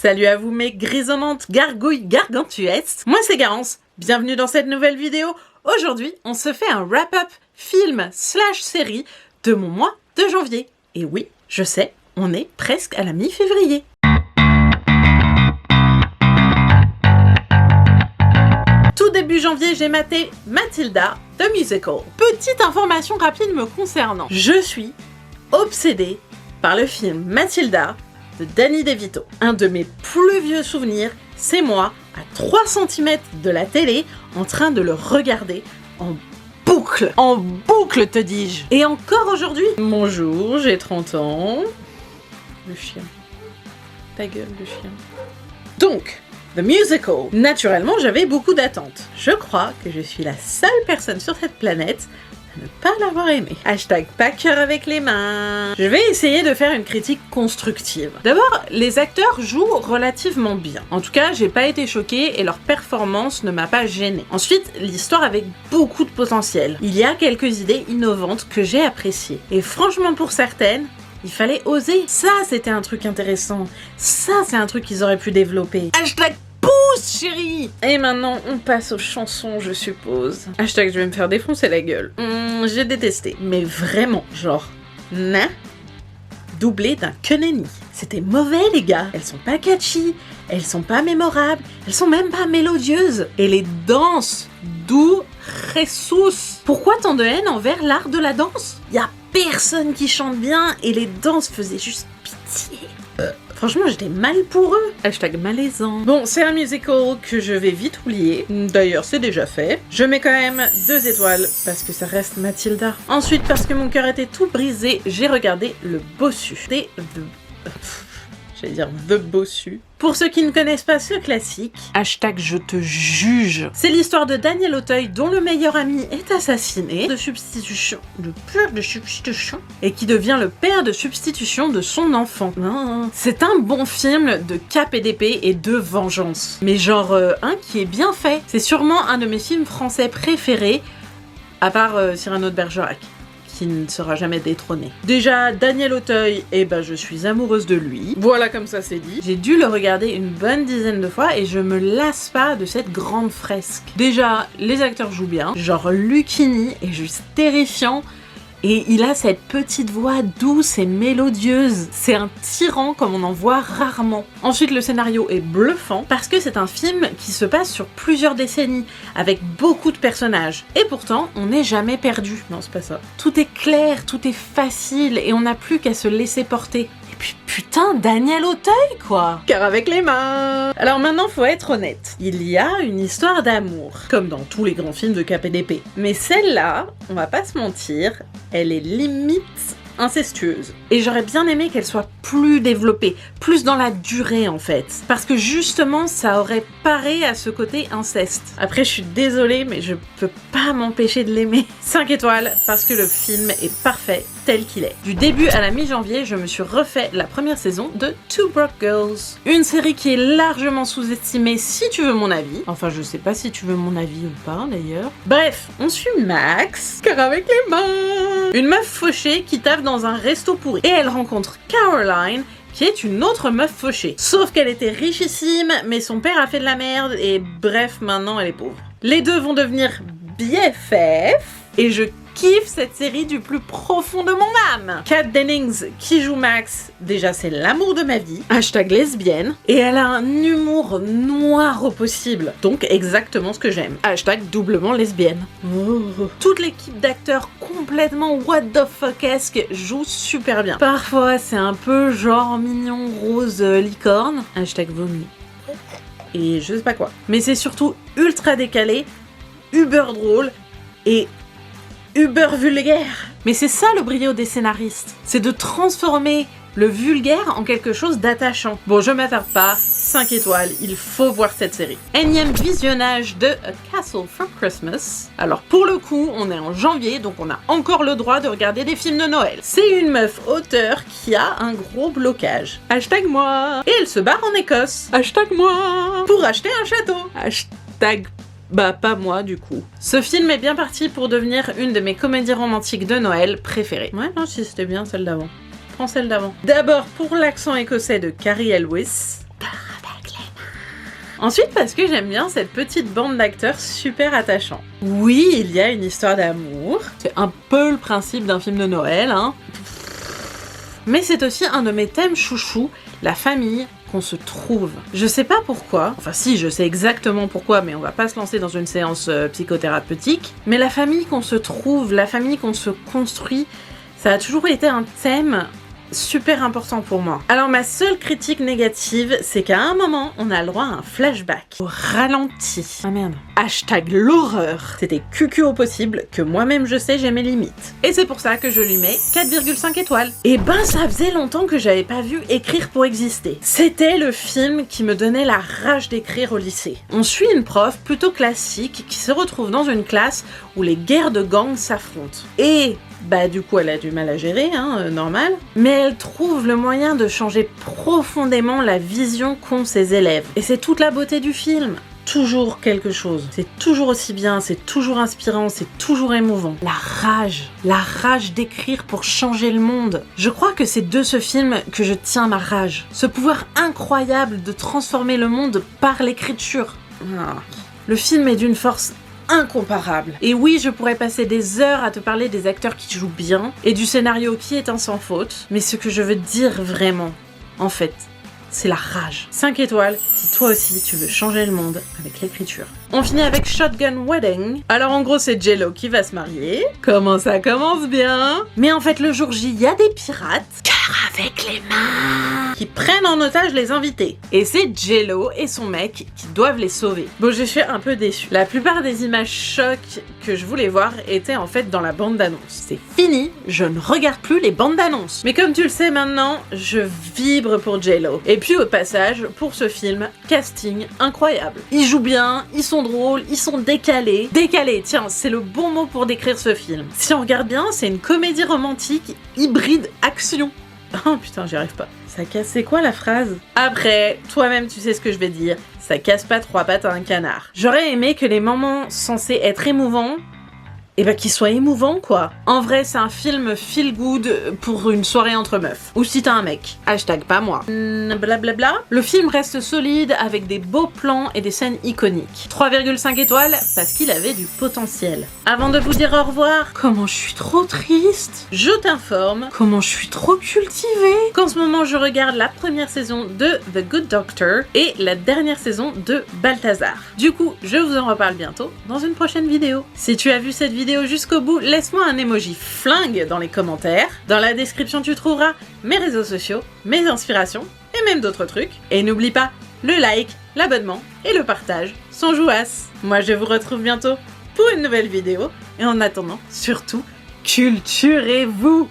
Salut à vous mes grisonnantes gargouilles gargantuesques, moi c'est Garance, bienvenue dans cette nouvelle vidéo. Aujourd'hui, on se fait un wrap-up film/série de mon mois de janvier. Et oui, je sais, on est presque à la mi-février. Tout début janvier, j'ai maté Matilda, The Musical. Petite information rapide me concernant. Je suis obsédée par le film Matilda de Danny DeVito. Un de mes plus vieux souvenirs, c'est moi, à 3 cm de la télé, en train de le regarder en boucle. En boucle, te dis-je. Et encore aujourd'hui. Bonjour, j'ai 30 ans. Le chien. Ta gueule, le chien. Donc, The Musical. Naturellement, j'avais beaucoup d'attentes. Je crois que je suis la seule personne sur cette planète à ne pas l'avoir aimé. Hashtag pas cœur avec les mains. Je vais essayer de faire une critique constructive. D'abord, les acteurs jouent relativement bien. En tout cas, j'ai pas été choquée et leur performance ne m'a pas gênée. Ensuite, l'histoire avait beaucoup de potentiel. Il y a quelques idées innovantes que j'ai appréciées. Et franchement, pour certaines, il fallait oser. Ça, c'était un truc intéressant. Ça, c'est un truc qu'ils auraient pu développer. Hashtag pouce, chérie. Et maintenant, on passe aux chansons, je suppose. Hashtag je vais me faire défoncer la gueule. J'ai détesté. Mais vraiment, genre, doublé d'un que nenni. C'était mauvais, les gars. Elles sont pas catchy, elles sont pas mémorables, elles sont même pas mélodieuses. Et les danses, d'où Jesus. Pourquoi tant de haine envers l'art de la danse? Y a personne qui chante bien et les danses faisaient juste pitié. Franchement, j'étais mal pour eux. Hashtag malaisant. Bon, c'est un musical que je vais vite oublier. D'ailleurs, c'est déjà fait. Je mets quand même 2 étoiles parce que ça reste Matilda. Ensuite, parce que mon cœur était tout brisé, j'ai regardé Le Bossu. J'allais dire The Bossu. Pour ceux qui ne connaissent pas ce classique, hashtag je te juge. C'est l'histoire de Daniel Auteuil dont le meilleur ami est assassiné de substitution, le père de substitution, et qui devient le père de substitution de son enfant. C'est un bon film de cap et d'épée et de vengeance. Mais genre un qui est bien fait. C'est sûrement un de mes films français préférés, à part Cyrano de Bergerac, qui ne sera jamais détrôné. Déjà, Daniel Auteuil, je suis amoureuse de lui. Voilà, comme ça c'est dit. J'ai dû le regarder une bonne dizaine de fois et je me lasse pas de cette grande fresque. Déjà, les acteurs jouent bien. Genre, Lucchini est juste terrifiant. Et il a cette petite voix douce et mélodieuse. C'est un tyran comme on en voit rarement. Ensuite, le scénario est bluffant parce que c'est un film qui se passe sur plusieurs décennies, avec beaucoup de personnages. Et pourtant, on n'est jamais perdu. Non, c'est pas ça. Tout est clair, tout est facile et on n'a plus qu'à se laisser porter. Et puis putain, Daniel Auteuil quoi! Car avec les mains! Alors maintenant, faut être honnête. Il y a une histoire d'amour, comme dans tous les grands films de cap et d'épée. Mais celle-là, on va pas se mentir, elle est limite incestueuse. Et j'aurais bien aimé qu'elle soit plus développée, plus dans la durée en fait. Parce que justement, ça aurait paré à ce côté inceste. Après, je suis désolée, mais je peux pas m'empêcher de l'aimer. 5 étoiles, parce que le film est parfait tel qu'il est. Du début à la mi-janvier, je me suis refait la première saison de Two Broke Girls. Une série qui est largement sous-estimée si tu veux mon avis. Enfin, je sais pas si tu veux mon avis ou pas d'ailleurs. Bref, on suit Max, car avec les mains. Une meuf fauchée qui taffe dans un resto pourri. Et elle rencontre Caroline, qui est une autre meuf fauchée. Sauf qu'elle était richissime, mais son père a fait de la merde, et bref, maintenant elle est pauvre. Les deux vont devenir BFF, et je kiffe cette série du plus profond de mon âme. Kat Dennings, qui joue Max, déjà c'est l'amour de ma vie, hashtag lesbienne, et elle a un humour noir au possible, donc exactement ce que j'aime, hashtag doublement lesbienne. Toute l'équipe d'acteurs complètement what the fuck-esque joue super bien. Parfois c'est un peu genre mignon rose licorne, hashtag vomi, et je sais pas quoi. Mais c'est surtout ultra décalé, uber drôle, et uber vulgaire. Mais c'est ça le brio des scénaristes, c'est de transformer le vulgaire en quelque chose d'attachant. Bon, je m'attarde pas, 5 étoiles, il faut voir cette série. Énième visionnage de A Castle for Christmas. Alors pour le coup, on est en janvier, donc on a encore le droit de regarder des films de Noël. C'est une meuf auteur qui a un gros blocage. Hashtag moi. Et elle se barre en Écosse. Hashtag moi. Pour acheter un château. Hashtag pas moi du coup. Ce film est bien parti pour devenir une de mes comédies romantiques de Noël préférées. Ouais, non, si c'était bien celle d'avant. Prends celle d'avant. D'abord pour l'accent écossais de Carrie Elwes. Ensuite, parce que j'aime bien cette petite bande d'acteurs super attachants. Oui, il y a une histoire d'amour. C'est un peu le principe d'un film de Noël, hein. Mais c'est aussi un de mes thèmes chouchous, la famille, qu'on se trouve. Je sais pas pourquoi, enfin si, je sais exactement pourquoi, mais on va pas se lancer dans une séance psychothérapeutique, mais la famille qu'on se trouve, la famille qu'on se construit, ça a toujours été un thème super important pour moi. Alors ma seule critique négative, c'est qu'à un moment, on a le droit à un flashback au ralenti. Ah merde. Hashtag l'horreur. C'était cucu au possible, que moi-même je sais j'ai mes limites. Et c'est pour ça que je lui mets 4,5 étoiles. Et ben ça faisait longtemps que j'avais pas vu Écrire pour exister. C'était le film qui me donnait la rage d'écrire au lycée. On suit une prof plutôt classique qui se retrouve dans une classe où les guerres de gangs s'affrontent. Et bah du coup elle a du mal à gérer, hein, normal. Mais elle trouve le moyen de changer profondément la vision qu'ont ses élèves. Et c'est toute la beauté du film. Toujours quelque chose. C'est toujours aussi bien, c'est toujours inspirant, c'est toujours émouvant. La rage d'écrire pour changer le monde. Je crois que c'est de ce film que je tiens ma rage. Ce pouvoir incroyable de transformer le monde par l'écriture. Le film est d'une force incomparable. Et oui, je pourrais passer des heures à te parler des acteurs qui jouent bien et du scénario qui est un sans faute, mais ce que je veux dire vraiment, en fait, c'est la rage. 5 étoiles si toi aussi tu veux changer le monde avec l'écriture. On finit avec Shotgun Wedding. Alors en gros c'est J-Lo qui va se marier. Comment ça commence bien. Mais en fait le jour J, il y a des pirates, cœur avec les mains, qui prennent en otage les invités. Et c'est J-Lo et son mec qui doivent les sauver. Bon, je suis un peu déçue. La plupart des images chocs que je voulais voir étaient en fait dans la bande d'annonce. C'est fini, je ne regarde plus les bandes d'annonce. Mais comme tu le sais maintenant, je vibre pour J-Lo. Et puis au passage, pour ce film, casting incroyable. Ils jouent bien, ils sont drôles, ils sont décalés. Décalés, tiens, c'est le bon mot pour décrire ce film. Si on regarde bien, c'est une comédie romantique hybride action. Oh putain, j'y arrive pas. Ça casse, c'est quoi la phrase? Après, toi-même tu sais ce que je vais dire. Ça casse pas 3 pattes à un canard. J'aurais aimé que les moments censés être émouvants, et bah qu'il soit émouvant quoi. En vrai c'est un film feel good pour une soirée entre meufs. Ou si t'as un mec. Hashtag pas moi. Blablabla. Le film reste solide avec des beaux plans et des scènes iconiques. 3,5 étoiles parce qu'il avait du potentiel. Avant de vous dire au revoir, comment je suis trop triste. Je t'informe comment je suis trop cultivée. Qu'en ce moment je regarde la première saison de The Good Doctor et la dernière saison de Balthazar. Du coup je vous en reparle bientôt dans une prochaine vidéo. Si tu as vu cette vidéo jusqu'au bout, laisse-moi un emoji flingue dans les commentaires. Dans la description, tu trouveras mes réseaux sociaux, mes inspirations et même d'autres trucs. Et n'oublie pas, le like, l'abonnement et le partage sont jouasses. Moi, je vous retrouve bientôt pour une nouvelle vidéo. Et en attendant, surtout, culturez-vous!